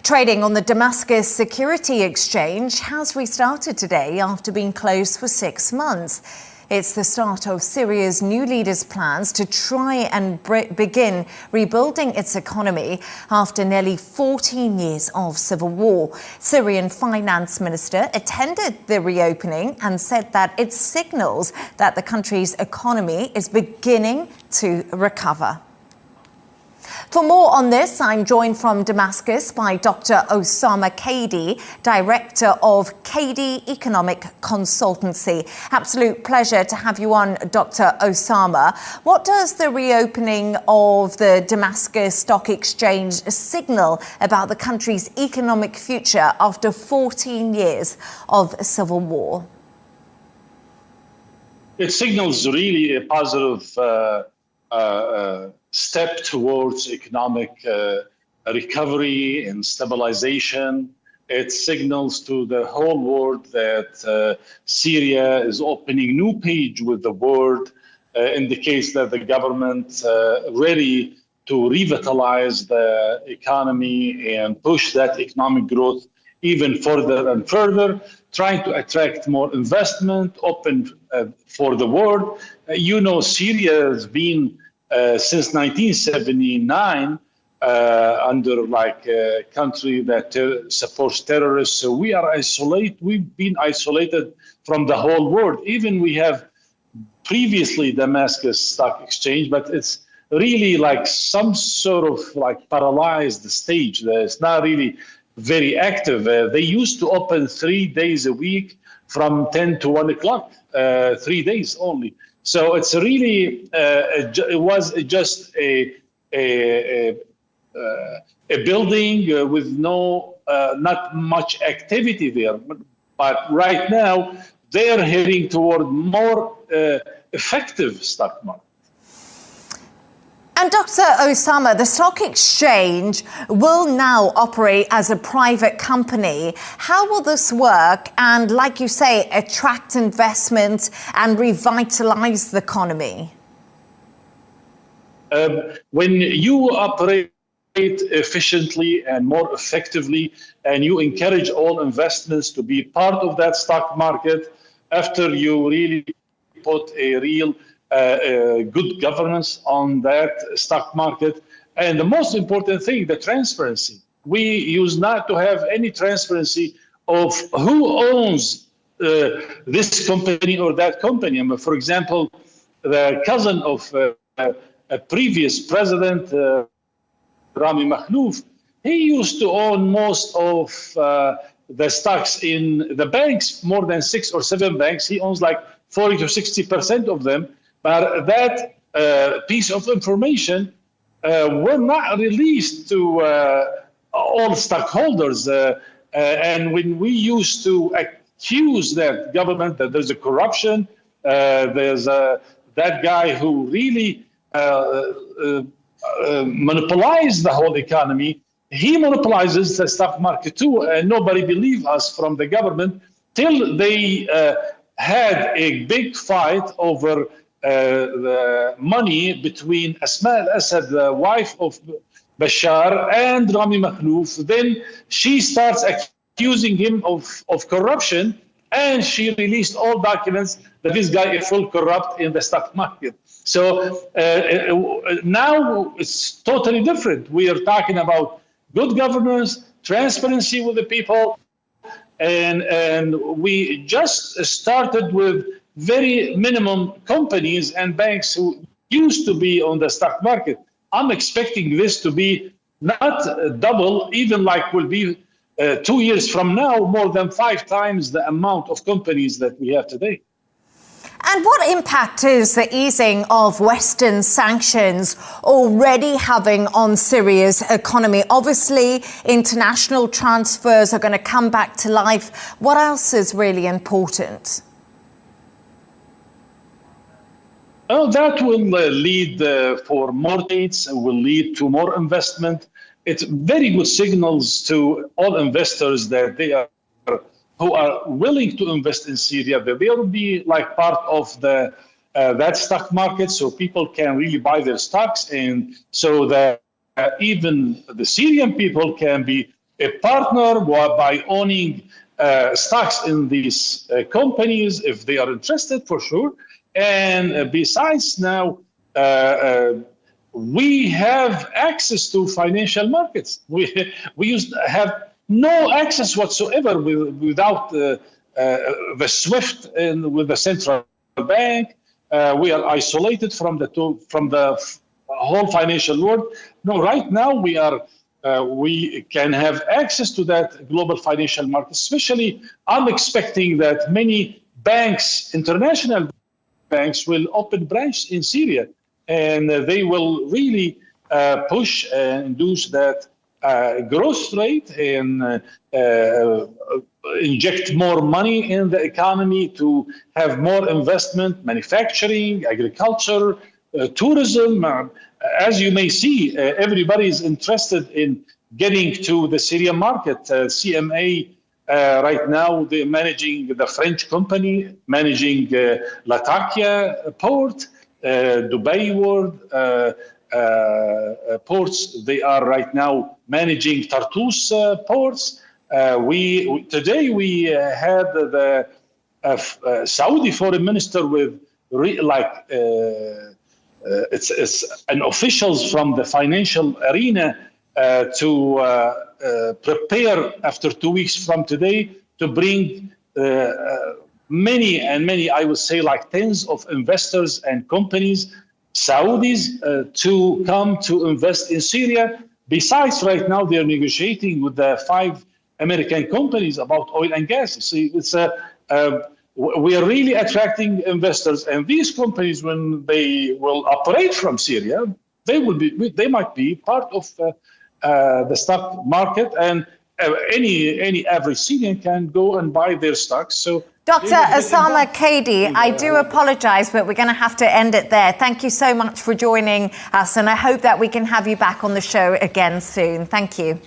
Trading on the Damascus Security Exchange has restarted today after being closed for 6 months. It's the start of Syria's new leaders' plans to try and begin rebuilding its economy after nearly 14 years of civil war. Syrian finance minister attended the reopening and said that it signals that the country's economy is beginning to recover. For more on this, I'm joined from Damascus by Dr. Osama Kadi, Director of Kadi Economic Consultancy. Absolute pleasure to have you on, Dr. Osama. What does the reopening of the Damascus Stock Exchange signal about the country's economic future after 14 years of civil war? It signals really a positive step towards economic recovery and stabilization. It signals to the whole world that Syria is opening a new page with the world, indicates that the government ready to revitalize the economy and push that economic growth even further and further, trying to attract more investment, open for the world. Syria has been since 1979, under a country that supports terrorists. So we are isolated. We've been isolated from the whole world. Even we have previously Damascus Stock Exchange, but it's really like some sort of paralyzed stage. It's not really very active. They used to open 3 days a week from 10 to 1 o'clock, 3 days only. So it's really, it was just a building with not much activity there. But right now, they're heading toward more effective stock market. And Dr. Osama, the stock exchange will now operate as a private company. How will this work and, like you say, attract investment and revitalize the economy? When you operate efficiently and more effectively, and you encourage all investments to be part of that stock market, after you really put a real good governance on that stock market. And the most important thing, the transparency. We used not to have any transparency of who owns this company or that company. For example, the cousin of a previous president, Rami Makhlouf, he used to own most of the stocks in the banks, more than 6 or 7 banks. He owns like 40 to 60% of them. But that piece of information were not released to all stockholders. And when we used to accuse that government that there's a corruption, there's that guy who really monopolized the whole economy, he monopolizes the stock market too, and nobody believed us from the government till they had a big fight over the money between Asma al-Assad, the wife of Bashar, and Rami Makhlouf. Then she starts accusing him of corruption, and she released all documents that this guy is full corrupt in the stock market. So now it's totally different. We are talking about good governance, transparency with the people, and we just started with very minimum companies and banks who used to be on the stock market. I'm expecting this to be not double, even will be 2 years from now, more than 5 times the amount of companies that we have today. And what impact is the easing of Western sanctions already having on Syria's economy? Obviously, international transfers are going to come back to life. What else is really important? Oh, that will lead for more dates, will lead to more investment. It's very good signals to all investors that they are who are willing to invest in Syria, that they will be part of the that stock market, so people can really buy their stocks, and so that even the Syrian people can be partner by owning stocks in these companies if they are interested, for sure. And besides now, we have access to financial markets. We used to have no access whatsoever without the SWIFT and with the central bank. We are isolated from the whole financial world. No, right now we can have access to that global financial market. Especially, I'm expecting that many banks, international banks, will open branches in Syria, and they will really push and induce that growth rate and inject more money in the economy to have more investment, manufacturing, agriculture, tourism. As you may see, everybody is interested in getting to the Syrian market. CMA right now, they're managing the French company, managing Latakia port, Dubai World ports. They are right now managing Tartus ports. Today we had the Saudi foreign minister with it's an officials from the financial arena to prepare after 2 weeks from today to bring many, I would say like tens of investors and companies, Saudis, to come to invest in Syria. Besides, right now they're negotiating with the 5 American companies about oil and gas. See, it's we are really attracting investors, and these companies, when they will operate from Syria, they might be part of the stock market, and any average Syrian can go and buy their stocks. So, Dr. Osama Kadi, I do apologize, but we're going to have to end it there. Thank you so much for joining us, and I hope that we can have you back on the show again soon. Thank you.